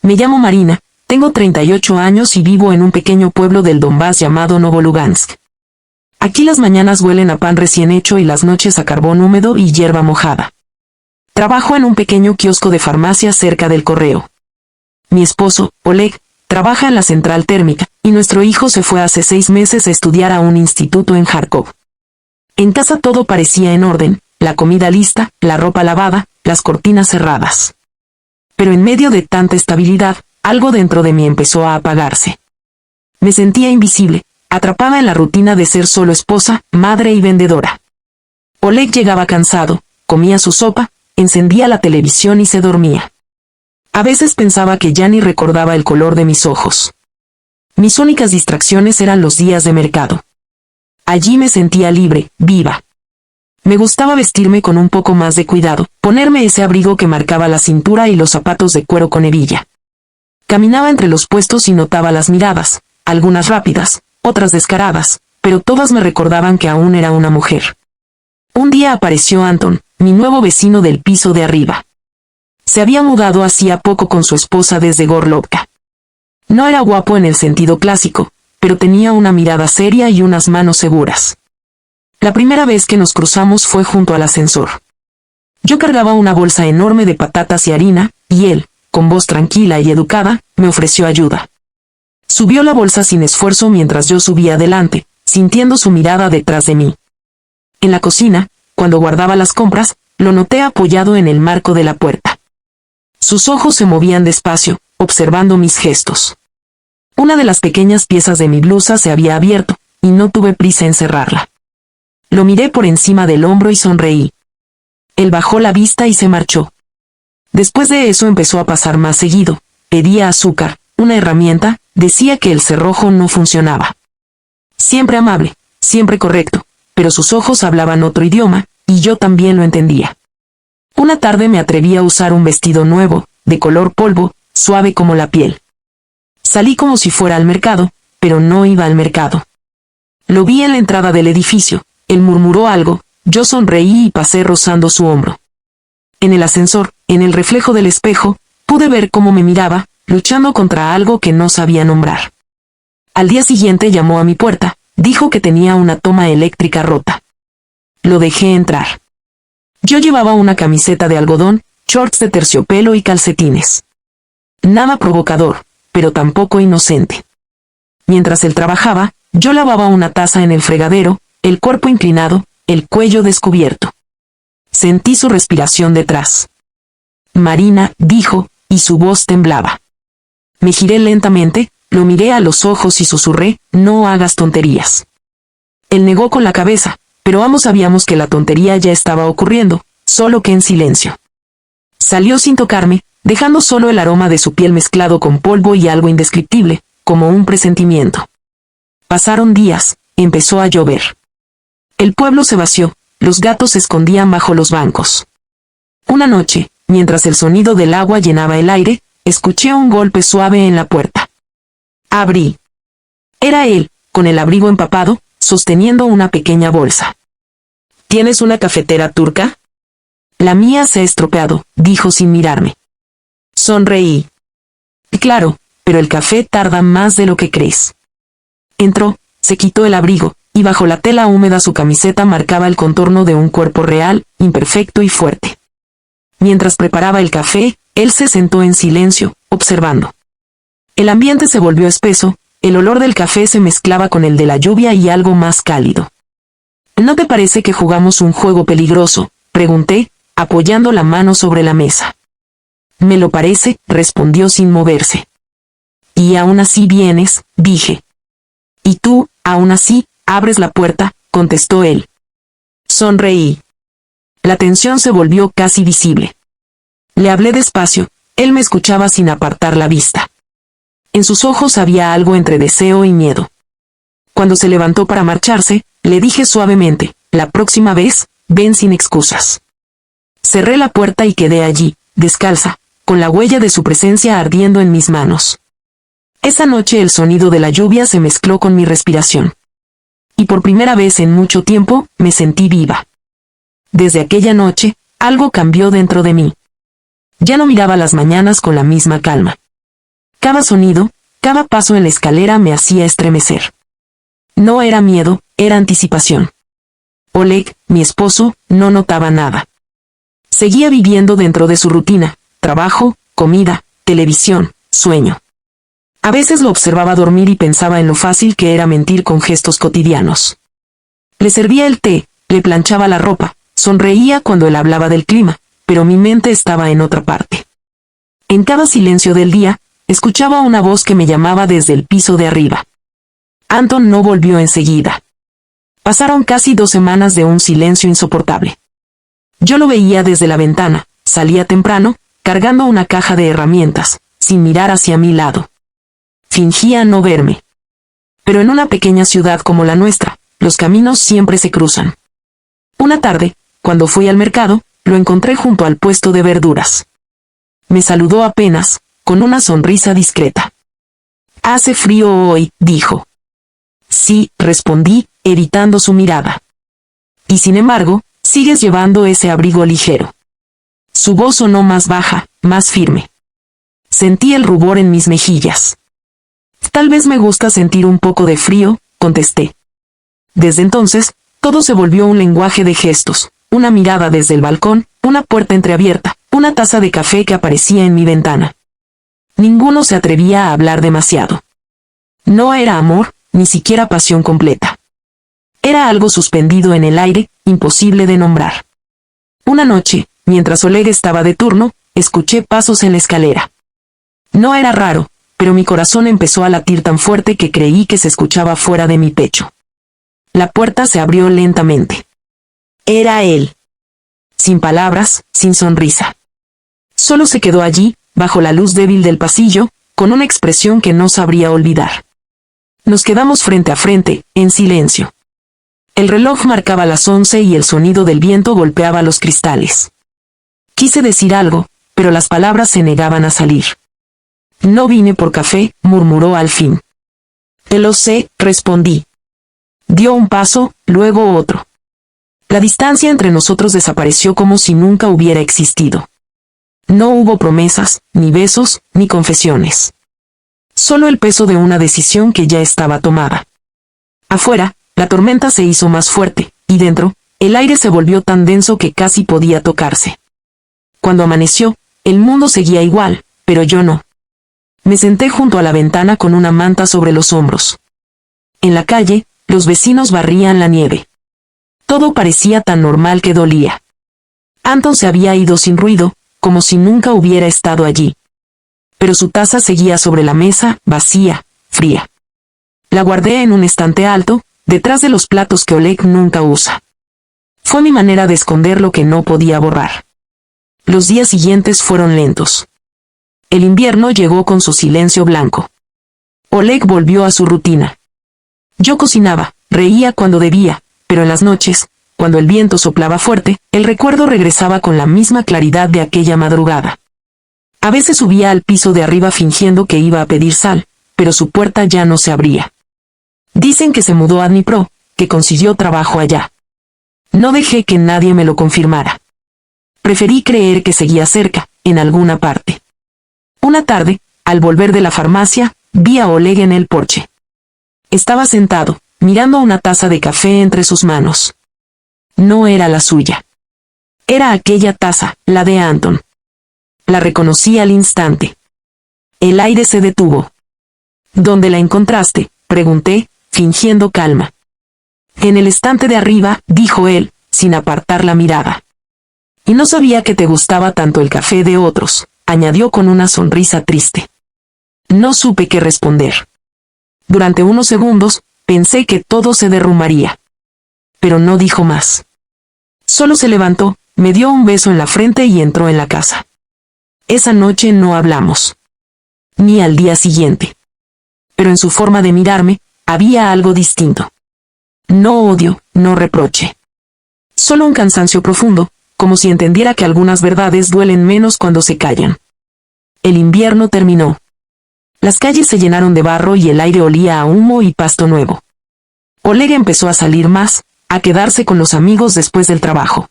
Me llamo Marina, tengo 38 años y vivo en un pequeño pueblo del Donbass llamado Novolugansk. Aquí las mañanas huelen a pan recién hecho y las noches a carbón húmedo y hierba mojada. Trabajo en un pequeño kiosco de farmacia cerca del correo. Mi esposo, Oleg, trabaja en la central térmica, y nuestro hijo se fue hace 6 meses a estudiar a un instituto en Kharkov. En casa todo parecía en orden, la comida lista, la ropa lavada, las cortinas cerradas. Pero en medio de tanta estabilidad, algo dentro de mí empezó a apagarse. Me sentía invisible, atrapada en la rutina de ser solo esposa, madre y vendedora. Oleg llegaba cansado, comía su sopa, encendía la televisión y se dormía. A veces pensaba que ya ni recordaba el color de mis ojos. Mis únicas distracciones eran los días de mercado. Allí me sentía libre, viva. Me gustaba vestirme con un poco más de cuidado, ponerme ese abrigo que marcaba la cintura y los zapatos de cuero con hebilla. Caminaba entre los puestos y notaba las miradas, algunas rápidas, otras descaradas, pero todas me recordaban que aún era una mujer. Un día apareció Anton, mi nuevo vecino del piso de arriba. Se había mudado hacía poco con su esposa desde Gorlovka. No era guapo en el sentido clásico, pero tenía una mirada seria y unas manos seguras. La primera vez que nos cruzamos fue junto al ascensor. Yo cargaba una bolsa enorme de patatas y harina, y él, con voz tranquila y educada, me ofreció ayuda. Subió la bolsa sin esfuerzo mientras yo subía adelante, sintiendo su mirada detrás de mí. En la cocina, cuando guardaba las compras, lo noté apoyado en el marco de la puerta. Sus ojos se movían despacio, observando mis gestos. Una de las pequeñas piezas de mi blusa se había abierto, y no tuve prisa en cerrarla. Lo miré por encima del hombro y sonreí. Él bajó la vista y se marchó. Después de eso empezó a pasar más seguido. Pedía azúcar, una herramienta, decía que el cerrojo no funcionaba. Siempre amable, siempre correcto, pero sus ojos hablaban otro idioma, y yo también lo entendía. Una tarde me atreví a usar un vestido nuevo, de color polvo, suave como la piel. Salí como si fuera al mercado, pero no iba al mercado. Lo vi en la entrada del edificio. Él murmuró algo, yo sonreí y pasé rozando su hombro. En el ascensor, en el reflejo del espejo, pude ver cómo me miraba, luchando contra algo que no sabía nombrar. Al día siguiente llamó a mi puerta, dijo que tenía una toma eléctrica rota. Lo dejé entrar. Yo llevaba una camiseta de algodón, shorts de terciopelo y calcetines. Nada provocador, pero tampoco inocente. Mientras él trabajaba, yo lavaba una taza en el fregadero, el cuerpo inclinado, el cuello descubierto. Sentí su respiración detrás. Marina, dijo, y su voz temblaba. Me giré lentamente, lo miré a los ojos y susurré, no hagas tonterías. Él negó con la cabeza, pero ambos sabíamos que la tontería ya estaba ocurriendo, solo que en silencio. Salió sin tocarme, dejando solo el aroma de su piel mezclado con polvo y algo indescriptible, como un presentimiento. Pasaron días, empezó a llover. El pueblo se vació, los gatos se escondían bajo los bancos. Una noche, mientras el sonido del agua llenaba el aire, escuché un golpe suave en la puerta. Abrí. Era él, con el abrigo empapado, sosteniendo una pequeña bolsa. ¿Tienes una cafetera turca? La mía se ha estropeado, dijo sin mirarme. Sonreí. Claro, pero el café tarda más de lo que crees. Entró, se quitó el abrigo, y bajo la tela húmeda su camiseta marcaba el contorno de un cuerpo real, imperfecto y fuerte. Mientras preparaba el café, él se sentó en silencio, observando. El ambiente se volvió espeso, el olor del café se mezclaba con el de la lluvia y algo más cálido. ¿No te parece que jugamos un juego peligroso?, pregunté, apoyando la mano sobre la mesa. Me lo parece, respondió sin moverse. Y aún así vienes, dije. Y tú, aún así, abres la puerta, contestó él. Sonreí. La tensión se volvió casi visible. Le hablé despacio, él me escuchaba sin apartar la vista. En sus ojos había algo entre deseo y miedo. Cuando se levantó para marcharse, le dije suavemente, la próxima vez, ven sin excusas. Cerré la puerta y quedé allí, descalza, con la huella de su presencia ardiendo en mis manos. Esa noche el sonido de la lluvia se mezcló con mi respiración. Y por primera vez en mucho tiempo, me sentí viva. Desde aquella noche, algo cambió dentro de mí. Ya no miraba las mañanas con la misma calma. Cada sonido, cada paso en la escalera me hacía estremecer. No era miedo, era anticipación. Oleg, mi esposo, no notaba nada. Seguía viviendo dentro de su rutina, trabajo, comida, televisión, sueño. A veces lo observaba dormir y pensaba en lo fácil que era mentir con gestos cotidianos. Le servía el té, le planchaba la ropa, sonreía cuando él hablaba del clima, pero mi mente estaba en otra parte. En cada silencio del día, escuchaba una voz que me llamaba desde el piso de arriba. Anton no volvió enseguida. Pasaron casi 2 semanas de un silencio insoportable. Yo lo veía desde la ventana, salía temprano, cargando una caja de herramientas, sin mirar hacia mi lado. Fingía no verme. Pero en una pequeña ciudad como la nuestra, los caminos siempre se cruzan. Una tarde, cuando fui al mercado, lo encontré junto al puesto de verduras. Me saludó apenas, con una sonrisa discreta. «Hace frío hoy», dijo. «Sí», respondí, evitando su mirada. «Y sin embargo, sigues llevando ese abrigo ligero». Su voz sonó más baja, más firme. Sentí el rubor en mis mejillas. «Tal vez me gusta sentir un poco de frío», contesté. Desde entonces, todo se volvió un lenguaje de gestos, una mirada desde el balcón, una puerta entreabierta, una taza de café que aparecía en mi ventana. Ninguno se atrevía a hablar demasiado. No era amor, ni siquiera pasión completa. Era algo suspendido en el aire, imposible de nombrar. Una noche, mientras Oleg estaba de turno, escuché pasos en la escalera. No era raro, pero mi corazón empezó a latir tan fuerte que creí que se escuchaba fuera de mi pecho. La puerta se abrió lentamente. Era él. Sin palabras, sin sonrisa. Solo se quedó allí, bajo la luz débil del pasillo, con una expresión que no sabría olvidar. Nos quedamos frente a frente, en silencio. El reloj marcaba las 11 y el sonido del viento golpeaba los cristales. Quise decir algo, pero las palabras se negaban a salir. «No vine por café», murmuró al fin. «Te lo sé», respondí. Dio un paso, luego otro. La distancia entre nosotros desapareció como si nunca hubiera existido. No hubo promesas, ni besos, ni confesiones. Solo el peso de una decisión que ya estaba tomada. Afuera, la tormenta se hizo más fuerte, y dentro, el aire se volvió tan denso que casi podía tocarse. Cuando amaneció, el mundo seguía igual, pero yo no. Me senté junto a la ventana con una manta sobre los hombros. En la calle, los vecinos barrían la nieve. Todo parecía tan normal que dolía. Anton se había ido sin ruido, como si nunca hubiera estado allí. Pero su taza seguía sobre la mesa, vacía, fría. La guardé en un estante alto, detrás de los platos que Oleg nunca usa. Fue mi manera de esconder lo que no podía borrar. Los días siguientes fueron lentos. El invierno llegó con su silencio blanco. Oleg volvió a su rutina. Yo cocinaba, reía cuando debía, pero en las noches, cuando el viento soplaba fuerte, el recuerdo regresaba con la misma claridad de aquella madrugada. A veces subía al piso de arriba fingiendo que iba a pedir sal, pero su puerta ya no se abría. Dicen que se mudó a Dnipro, que consiguió trabajo allá. No dejé que nadie me lo confirmara. Preferí creer que seguía cerca, en alguna parte. Una tarde, al volver de la farmacia, vi a Oleg en el porche. Estaba sentado, mirando una taza de café entre sus manos. No era la suya. Era aquella taza, la de Anton. La reconocí al instante. El aire se detuvo. ¿Dónde la encontraste?, pregunté, fingiendo calma. En el estante de arriba, dijo él, sin apartar la mirada. Y no sabía que te gustaba tanto el café de otros, añadió con una sonrisa triste. No supe qué responder. Durante unos segundos, pensé que todo se derrumbaría. Pero no dijo más. Solo se levantó, me dio un beso en la frente y entró en la casa. Esa noche no hablamos. Ni al día siguiente. Pero en su forma de mirarme, había algo distinto. No odio, no reproche. Solo un cansancio profundo, como si entendiera que algunas verdades duelen menos cuando se callan. El invierno terminó. Las calles se llenaron de barro y el aire olía a humo y pasto nuevo. Oleg empezó a salir más, a quedarse con los amigos después del trabajo.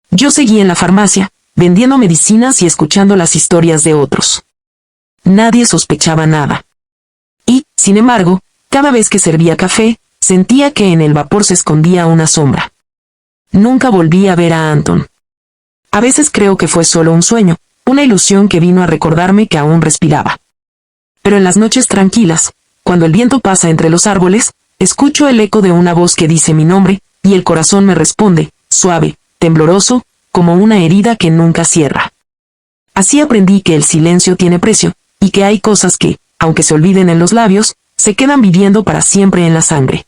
Yo seguí en la farmacia, vendiendo medicinas y escuchando las historias de otros. Nadie sospechaba nada. Y, sin embargo, cada vez que servía café, sentía que en el vapor se escondía una sombra. Nunca volví a ver a Anton. A veces creo que fue solo un sueño, una ilusión que vino a recordarme que aún respiraba. Pero en las noches tranquilas, cuando el viento pasa entre los árboles, escucho el eco de una voz que dice mi nombre, y el corazón me responde, suave, tembloroso, como una herida que nunca cierra. Así aprendí que el silencio tiene precio, y que hay cosas que, aunque se olviden en los labios, se quedan viviendo para siempre en la sangre.